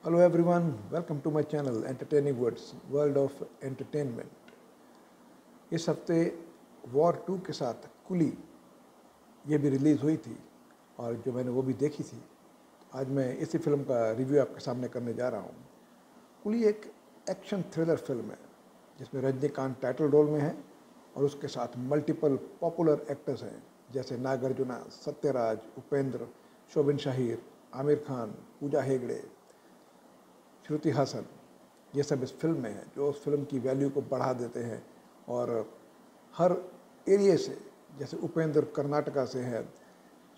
Hello everyone, welcome to my channel Entertaining Words, World of Entertainment। इस हफ्ते war 2 के साथ कुली ये भी रिलीज़ हुई थी और जो मैंने वो भी देखी थी। आज मैं इसी फिल्म का रिव्यू आपके सामने करने जा रहा हूँ। कुली एक एक्शन थ्रिलर फिल्म है जिसमें रजनीकांत टाइटल रोल में है और उसके साथ मल्टीपल पॉपुलर एक्टर्स हैं जैसे नागार्जुना, सत्यराज, उपेंद्र, शोभिन शाहिर, आमिर खान, पूजा हेगड़े, श्रुति हासन। ये सब इस फिल्म में हैं जो उस फिल्म की वैल्यू को बढ़ा देते हैं और हर एरिए से, जैसे उपेंद्र कर्नाटका से है,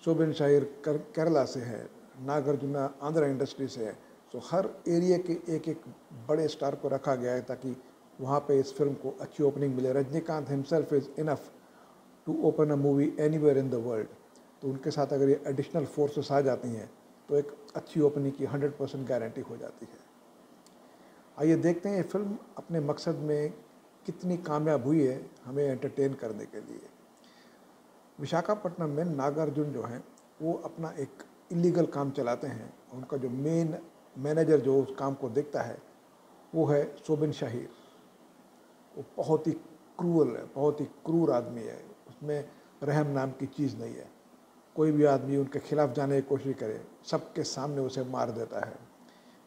शोभिन शाहिर केरला से है, नागार्जुना आंध्र इंडस्ट्री से है। तो हर एरिया के एक एक बड़े स्टार को रखा गया है ताकि वहाँ पे इस फिल्म को अच्छी ओपनिंग मिले। Rajinikanth himself is enough to open a movie anywhere in the world. तो उनके साथ अगर ये एडिशनल फोर्सेस आ जाती हैं तो एक अच्छी ओपनिंग की 100% गारंटी हो जाती है। आइए देखते हैं ये फिल्म अपने मकसद में कितनी कामयाब हुई है हमें एंटरटेन करने के लिए। विशाखापट्टनम में नागार्जुन जो हैं वो अपना एक इलीगल काम चलाते हैं। उनका जो मेन मैनेजर जो उस काम को देखता है वो है शोभिन शाहिर। वो बहुत ही क्रूअल है, बहुत ही क्रूर आदमी है। उसमें रहम नाम की चीज़ नहीं है। कोई भी आदमी उनके खिलाफ जाने की कोशिश करे, सबके सामने उसे मार देता है।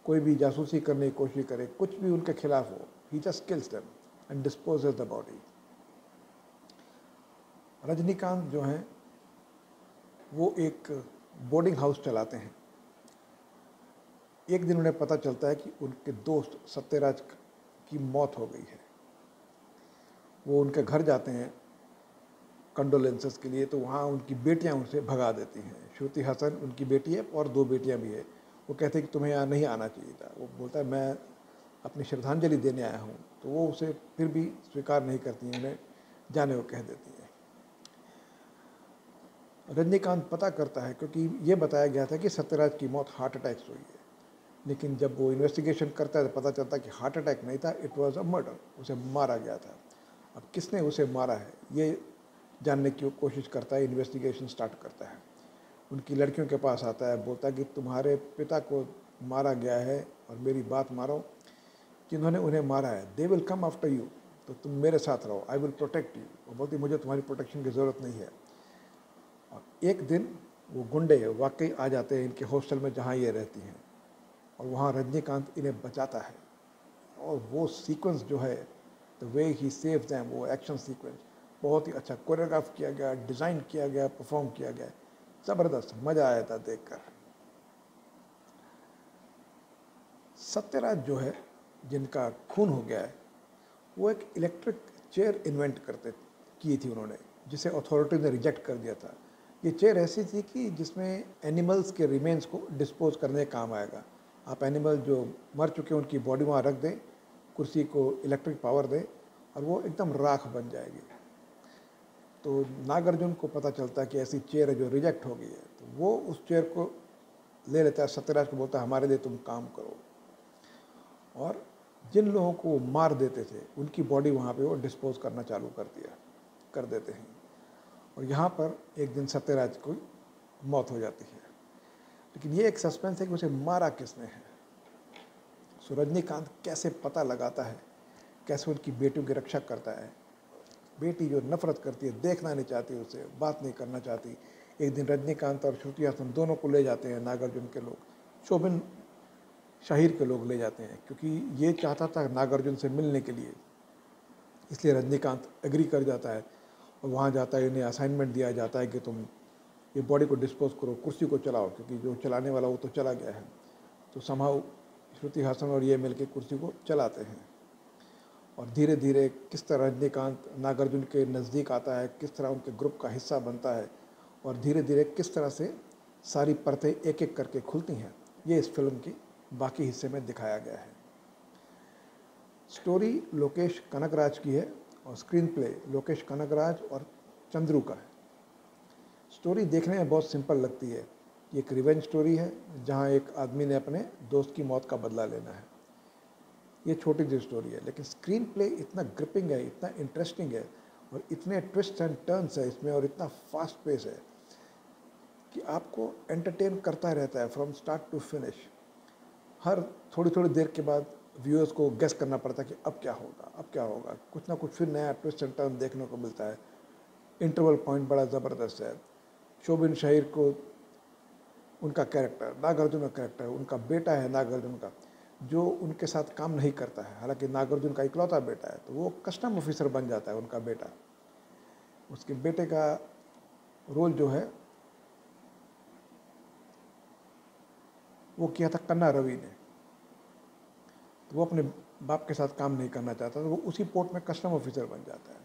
कोई भी जासूसी करने की कोशिश करे, कुछ भी उनके खिलाफ हो, he just kills them and disposes the body. Rajinikanth जो हैं वो एक बोर्डिंग हाउस चलाते हैं। एक दिन उन्हें पता चलता है कि उनके दोस्त सत्यराज की मौत हो गई है। वो उनके घर जाते हैं कंडोलेंसेस के लिए, तो वहाँ उनकी बेटियाँ उनसे भगा देती हैं। श्रुति हासन उनकी बेटी है और 2 बेटियाँ भी है। वो कहते हैं कि तुम्हें यहाँ नहीं आना चाहिए था। वो बोलता है मैं अपनी श्रद्धांजलि देने आया हूँ। तो वो उसे फिर भी स्वीकार नहीं करती हैं, उन्हें जाने को कह देती हैं। रजनीकांत पता करता है क्योंकि ये बताया गया था कि सत्यराज की मौत हार्ट अटैक से हुई है, लेकिन जब वो इन्वेस्टिगेशन करता है तो पता चलता है कि हार्ट अटैक नहीं था, इट वॉज अ मर्डर। उसे मारा गया था। अब किसने उसे मारा है ये जानने की कोशिश करता है, इन्वेस्टिगेशन स्टार्ट करता है। उनकी लड़कियों के पास आता है, बोलता है कि तुम्हारे पिता को मारा गया है और मेरी बात मारो, जिन्होंने उन्हें मारा है they will come after you, तो तुम मेरे साथ रहो, आई विल प्रोटेक्ट यू। वो बोलती मुझे तुम्हारी प्रोटेक्शन की ज़रूरत नहीं है। और एक दिन वो गुंडे वाकई आ जाते हैं इनके हॉस्टल में जहाँ ये रहती हैं और वहाँ रजनीकांत इन्हें बचाता है। और वो सीक्वेंस जो है, the way he save them, वो एक्शन सीक्वेंस बहुत ही अच्छा कोरियोग्राफ किया गया, डिज़ाइन किया गया, परफॉर्म किया गया। ज़बरदस्त, मज़ा आया था देखकर। सत्यराज जो है जिनका खून हो गया है, वो एक इलेक्ट्रिक चेयर इन्वेंट करते की थी उन्होंने, जिसे अथॉरिटी ने रिजेक्ट कर दिया था। ये चेयर ऐसी थी कि जिसमें एनिमल्स के रिमेन्स को डिस्पोज करने का काम आएगा। आप एनिमल जो मर चुके हैं उनकी बॉडी वहाँ रख दें, कुर्सी को इलेक्ट्रिक पावर दें और वो एकदम राख बन जाएगी। तो नागार्जुन को पता चलता है कि ऐसी चेयर है जो रिजेक्ट हो गई है, तो वो उस चेयर को ले लेता है। सत्यराज को बोलता है हमारे लिए तुम काम करो। और जिन लोगों को वो मार देते थे उनकी बॉडी वहाँ पे वो डिस्पोज करना चालू कर देते हैं। और यहाँ पर एक दिन सत्यराज को मौत हो जाती है। लेकिन ये एक सस्पेंस है कि उसे मारा किसने है। सो रजनीकांत कैसे पता लगाता है, कैसे उनकी बेटियों की रक्षा करता है। बेटी जो नफरत करती है, देखना नहीं चाहती, उसे बात नहीं करना चाहती। एक दिन रजनीकांत और श्रुति हासन दोनों को ले जाते हैं नागार्जुन के लोग, शोभिन शाहिर के लोग ले जाते हैं, क्योंकि ये चाहता था नागार्जुन से मिलने के लिए। इसलिए रजनीकांत एग्री कर जाता है और वहाँ जाता है। इन्हें असाइनमेंट दिया जाता है कि तुम ये बॉडी को डिस्पोज करो, कुर्सी को चलाओ, क्योंकि जो चलाने वाला वो तो चला गया है। तो संभव श्रुति हासन और ये मिलके कुर्सी को चलाते हैं। और धीरे धीरे किस तरह रजनीकांत नागार्जुन के नज़दीक आता है, किस तरह उनके ग्रुप का हिस्सा बनता है और धीरे धीरे किस तरह से सारी परतें एक एक करके खुलती हैं, ये इस फिल्म के बाकी हिस्से में दिखाया गया है। स्टोरी लोकेश कनगराज की है और स्क्रीन प्ले लोकेश कनगराज और चंद्रू का है। स्टोरी देखने में बहुत सिंपल लगती है। ये एक रिवेंज स्टोरी है जहाँ एक आदमी ने अपने दोस्त की मौत का बदला लेना है। ये छोटी सी स्टोरी है, लेकिन स्क्रीन प्ले इतना ग्रिपिंग है, इतना इंटरेस्टिंग है और इतने ट्विस्ट एंड टर्न्स है इसमें और इतना फास्ट पेस है कि आपको एंटरटेन करता रहता है फ्रॉम स्टार्ट टू फिनिश। हर थोड़ी थोड़ी देर के बाद व्यूअर्स को गेस करना पड़ता है कि अब क्या होगा, अब क्या होगा, कुछ ना कुछ फिर नया ट्विस्ट एंड टर्न देखने को मिलता है। इंटरवल पॉइंट बड़ा ज़बरदस्त है। शोबिन शहीर को उनका कैरेक्टर, नागार्जुन का कैरेक्टर, उनका बेटा है नागार्जुन का, जो उनके साथ काम नहीं करता है, हालांकि नागार्जुन का इकलौता बेटा है, तो वो कस्टम ऑफिसर बन जाता है उनका बेटा। उसके बेटे का रोल जो है वो किया था कन्ना रवि ने। तो वो अपने बाप के साथ काम नहीं करना चाहता, तो वो उसी पोर्ट में कस्टम ऑफिसर बन जाता है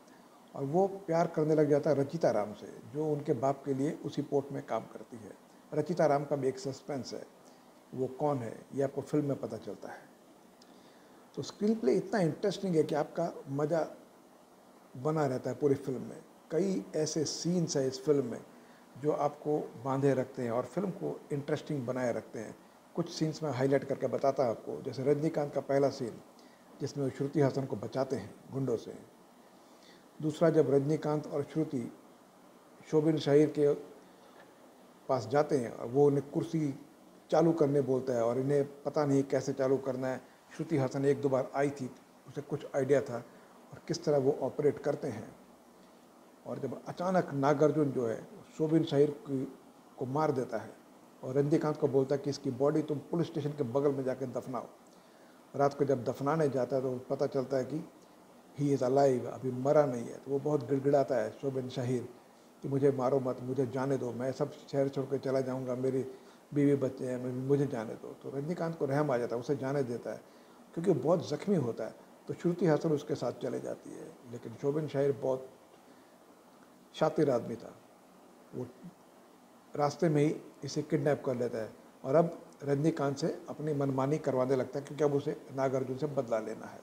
और वो प्यार करने लग जाता है रचिता राम से, जो उनके बाप के लिए उसी पोर्ट में काम करती है। रचिता राम का भी एक सस्पेंस है, वो कौन है ये आपको फिल्म में पता चलता है। तो स्क्रीन प्ले इतना इंटरेस्टिंग है कि आपका मज़ा बना रहता है पूरी फिल्म में। कई ऐसे सीन्स हैं इस फिल्म में जो आपको बांधे रखते हैं और फिल्म को इंटरेस्टिंग बनाए रखते हैं। कुछ सीन्स में हाईलाइट करके बताता हूँ आपको, जैसे रजनीकांत का पहला सीन जिसमें वो श्रुति हासन को बचाते हैं गुंडों से। दूसरा, जब रजनीकांत और श्रुति शोबिन शहीर के पास जाते हैं और वो उन्हें कुर्सी चालू करने बोलता है और इन्हें पता नहीं कैसे चालू करना है। श्रुति हासन एक दो बार आई थी, उसे कुछ आइडिया था और किस तरह वो ऑपरेट करते हैं। और जब अचानक नागार्जुन जो है शोबिन शहीर को मार देता है और रजनीकांत को बोलता है कि इसकी बॉडी तुम पुलिस स्टेशन के बगल में जाकर दफनाओ। रात को जब दफनाने जाता है तो पता चलता है कि ही इज़ अलाइव, अभी मरा नहीं है। तो वो बहुत गिड़गिड़ाता है शोबिन शहीर कि मुझे मारो मत, मुझे जाने दो, मैं सब शहर छोड़ कर चला जाऊँगा, मेरी बीवी बच्चे हैं, मुझे जाने दो। तो रजनीकांत को रहम आ जाता है, उसे जाने देता है क्योंकि वो बहुत ज़ख्मी होता है। तो श्रुति हासन उसके साथ चले जाती है, लेकिन शोबिन शहीर बहुत शातिर आदमी था, वो रास्ते में ही इसे किडनैप कर लेता है और अब रजनीकांत से अपनी मनमानी करवाने लगता है क्योंकि अब उसे नागार्जुन से बदला लेना है।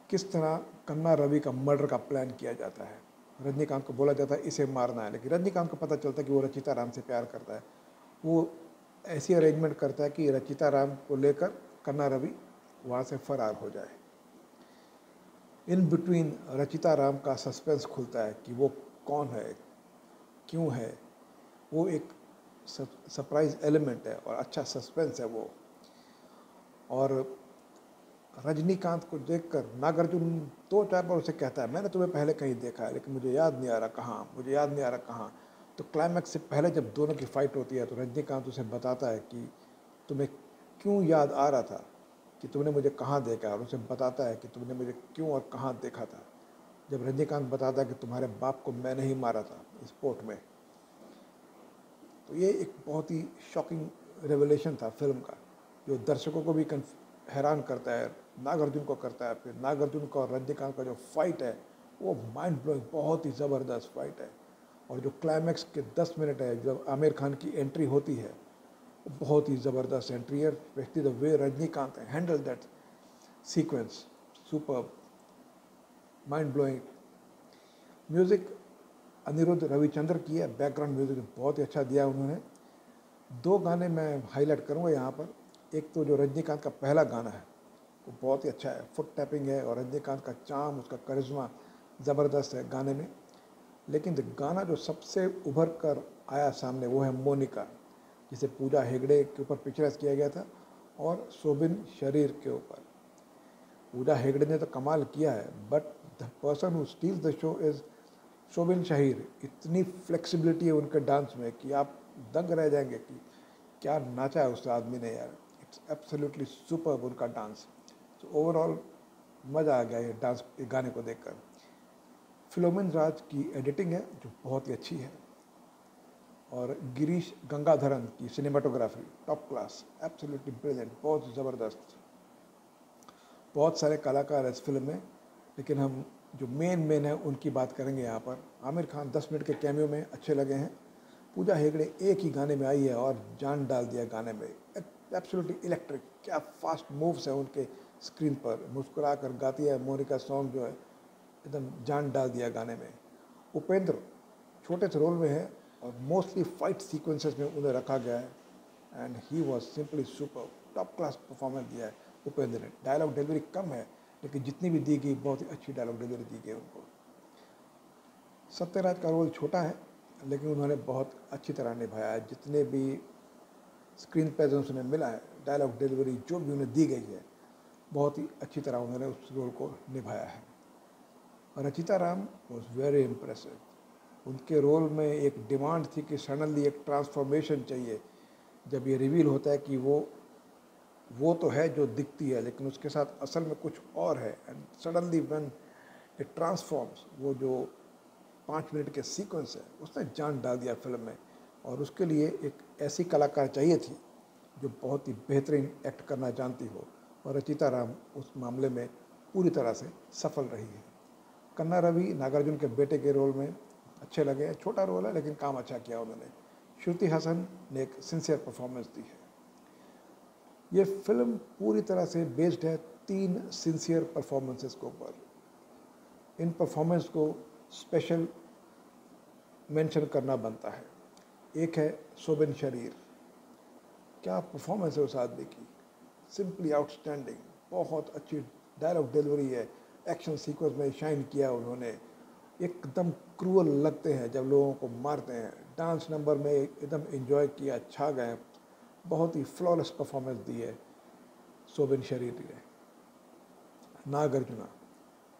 किस तरह कन्ना रवि का मर्डर का प्लान किया जाता है। रजनीकांत को बोला जाता है इसे मारना है, लेकिन रजनीकांत को पता चलता है कि वो रचिता राम से प्यार करता है। वो ऐसी अरेंजमेंट करता है कि रचिता राम को लेकर कन्ना रवि वहाँ से फरार हो जाए। इन बिटवीन रचिता राम का सस्पेंस खुलता है कि वो कौन है, क्यों है। वो एक सरप्राइज एलिमेंट है और अच्छा सस्पेंस है वो। और रजनीकांत को देखकर नागार्जुन दो चार बार उसे कहता है मैंने तुम्हें पहले कहीं देखा है लेकिन मुझे याद नहीं आ रहा कहाँ, मुझे याद नहीं आ रहा कहाँ। तो क्लाइमैक्स से पहले जब दोनों की फाइट होती है तो रजनीकांत उसे बताता है कि तुम्हें क्यों याद आ रहा था, कि तुमने मुझे कहाँ देखा, और उसे बताता है कि तुमने मुझे क्यों और कहाँ देखा था। जब रजनीकांत बताता है कि तुम्हारे बाप को मैंने ही मारा था इस पोर्ट में, तो ये एक बहुत ही शॉकिंग रेवलेशन था फिल्म का, जो दर्शकों को भी हैरान करता है, नागार्जुन को करता है। फिर नागार्जुन का और रजनीकांत का जो फाइट है वो माइंड ब्लोइंग, बहुत ही ज़बरदस्त फाइट है। और जो क्लाइमैक्स के 10 मिनट है जब आमिर खान की एंट्री होती है, वो बहुत ही ज़बरदस्त एंट्री है। Specially the way Rajinikanth handle that sequence, super, mind blowing. Music Anirudh Ravichander की है, बैकग्राउंड म्यूज़िक बहुत ही अच्छा दिया उन्होंने। दो गाने मैं हाईलाइट करूँगा यहाँ पर। एक तो जो रजनीकांत का पहला गाना है वो बहुत ही अच्छा है, फुट टैपिंग है और रजनीकांत का चार्म, उसका करिश्मा ज़बरदस्त है गाने में। लेकिन जो गाना जो सबसे उभर कर आया सामने वो है मोनिका, जिसे पूजा हेगड़े के ऊपर पिक्चराइज किया गया था और शोबिन शरीर के ऊपर। पूजा हेगड़े ने तो कमाल किया है, but the person who steals the show is Soubin Shahir. इतनी फ्लेक्सिबिलिटी है उनके डांस में कि आप दंग रह जाएंगे कि क्या नाचा है उस आदमी ने यार। इट्स एब्सोल्युटली सुपर्ब उनका डांस। तो ओवरऑल मज़ा आ गया ये डांस, ये गाने को देखकर। फिलोमिन राज की एडिटिंग है जो बहुत ही अच्छी है और गिरीश गंगाधरन की cinematography top class, absolutely brilliant, बहुत ज़बरदस्त। बहुत सारे कलाकार हैं इस फिल्म में, लेकिन हम जो मेन है उनकी बात करेंगे यहाँ पर। आमिर खान 10 मिनट के कैमियो में अच्छे लगे हैं। पूजा हेगड़े एक ही गाने में आई है और जान डाल दिया गाने में, एब्सोल्युटली इलेक्ट्रिक। क्या फास्ट मूव्स हैं उनके स्क्रीन पर, मुस्कुरा कर गाती है मोनिका, सॉन्ग जो है एकदम जान डाल दिया गाने में। उपेंद्र छोटे से रोल में है और मोस्टली फाइट सीक्वेंसेस में उन्हें रखा गया है and he was simply super, top class performance दिया है उपेंद्र ने। डायलॉग डिलीवरी कम है लेकिन जितनी भी दी गई बहुत ही अच्छी डायलॉग डिलीवरी दी गई उनको। सत्यराज का रोल छोटा है लेकिन उन्होंने बहुत अच्छी तरह निभाया है। जितने भी स्क्रीन प्रेजेंस उन्हें मिला है, डायलॉग डिलीवरी जो भी उन्हें दी गई है, बहुत ही अच्छी तरह उन्होंने उस रोल को निभाया है। Rachita Ram was very impressive. उनके रोल में एक डिमांड थी कि सडनली एक ट्रांसफॉर्मेशन चाहिए। जब ये रिवील होता है कि वो तो है जो दिखती है, लेकिन उसके साथ असल में कुछ और है, and suddenly when it transforms, वो जो 5 मिनट के सीक्वेंस है उसने जान डाल दिया फिल्म में। और उसके लिए एक ऐसी कलाकार चाहिए थी जो बहुत ही बेहतरीन एक्ट करना जानती हो, और रचिता राम उस मामले में पूरी तरह से सफल रही है। कन्ना रवि नागार्जुन के बेटे के रोल में अच्छे लगे, छोटा रोल है लेकिन काम अच्छा किया उन्होंने। श्रुति हासन ने एक सिंसियर परफॉर्मेंस दी है। ये फिल्म पूरी तरह से बेस्ड है 3 सिंसियर परफॉर्मेंसेस के ऊपर। इन परफॉर्मेंस को स्पेशल मेंशन करना बनता है। एक है सोबिन शरीर, क्या परफॉर्मेंस है उस आदमी की, सिंपली आउटस्टैंडिंग, बहुत अच्छी डायलॉग डिलीवरी है, एक्शन सीक्वेंस में शाइन किया उन्होंने, एकदम क्रूअल लगते हैं जब लोगों को मारते हैं, डांस नंबर में एकदम एंजॉय किया, छा गए, बहुत ही फ्लॉलेस परफॉर्मेंस दी है सोबिन शरीर ने। नागार्जुन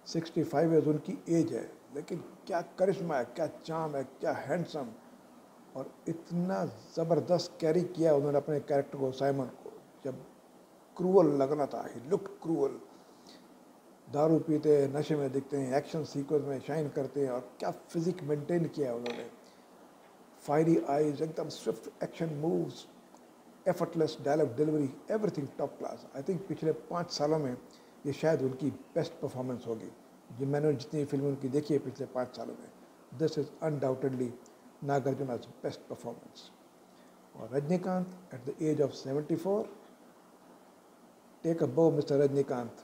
65 ईयर्स उनकी एज है, लेकिन क्या करिश्मा है, क्या चार्म है, क्या हैंडसम, और इतना ज़बरदस्त कैरी किया उन्होंने अपने कैरेक्टर को, साइमन को। जब क्रूअल लगना था, ही लुक्ड क्रूअल, दारू पीते हैं, नशे में दिखते हैं, एक्शन सीक्वेंस में शाइन करते हैं, और क्या फिजिक मेंटेन किया है उन्होंने, फायरी आइज, एकदम swift action moves, effortless dialogue delivery, everything top class. I think पिछले 5 सालों में ये शायद उनकी बेस्ट परफॉर्मेंस होगी, जो मैंने जितनी फिल्में उनकी देखी है पिछले 5 सालों में। This is undoubtedly Nagarjuna's best performance. और Rajinikanth at the age of 74, take a bow mister Rajinikanth,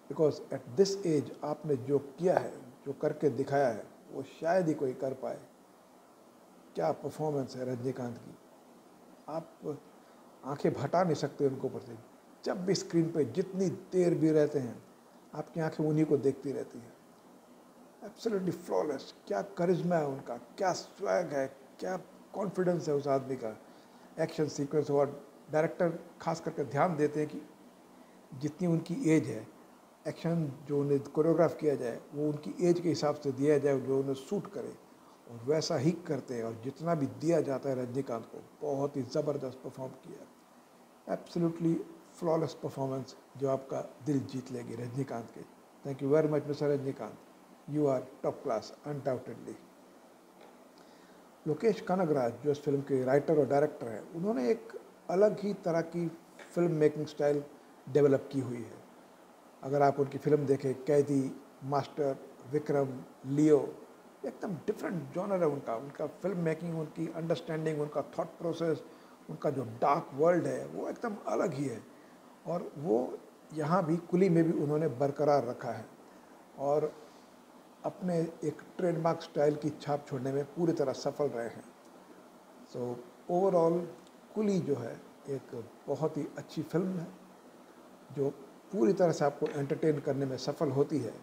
because at this age आपने जो किया है, जो करके दिखाया है, वो शायद ही कोई कर पाए। क्या परफॉर्मेंस है रजनीकांत की, आप आंखें हटा नहीं सकते उनको ऊपर से। जब भी स्क्रीन पे जितनी देर भी रहते हैं, आपकी आंखें उन्हीं को देखती रहती हैं। एब्सोल्युटली फ्लॉलेस, क्या करिश्मा है उनका, क्या स्वैग है, क्या कॉन्फिडेंस है उस आदमी का। एक्शन सीक्वेंस, और डायरेक्टर खास करके ध्यान देते हैं कि जितनी उनकी एज है, एक्शन जो उन्हें कोरियोग्राफ किया जाए वो उनकी एज के हिसाब से दिया जाए, जो उन्हें सूट करे, और वैसा ही करते हैं। और जितना भी दिया जाता है रजनीकांत को, बहुत ही ज़बरदस्त परफॉर्म किया। एब्सोल्युटली फ्लॉलेस परफॉर्मेंस जो आपका दिल जीत लेगी रजनीकांत के। Thank you very much mister Rajinikanth, you are top class undoubtedly. Lokesh Kanagaraj जो इस फिल्म के राइटर और डायरेक्टर हैं, उन्होंने एक अलग ही तरह की फिल्म मेकिंग स्टाइल डेवलप की हुई है। अगर आप उनकी फिल्म देखें, कैदी, मास्टर, विक्रम, लियो, एकदम डिफरेंट जॉनर है उनका। उनका फिल्म मेकिंग, उनकी अंडरस्टैंडिंग, उनका थॉट प्रोसेस, उनका जो डार्क वर्ल्ड है वो एकदम अलग ही है। और वो यहाँ भी कुली में भी उन्होंने बरकरार रखा है, और अपने एक ट्रेडमार्क स्टाइल की छाप छोड़ने में पूरी तरह सफल रहे हैं। सो ओवरऑल कुली जो है एक बहुत ही अच्छी फिल्म है, जो पूरी तरह से आपको एंटरटेन करने में सफल होती है।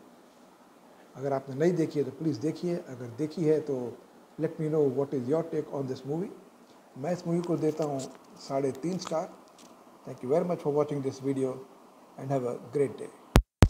अगर आपने नहीं देखी है तो प्लीज़ देखिए, अगर देखी है तो let me know what is your take on this movie. मैं इस मूवी को देता हूँ 3.5 star. Thank you very much for watching this video and have a great day.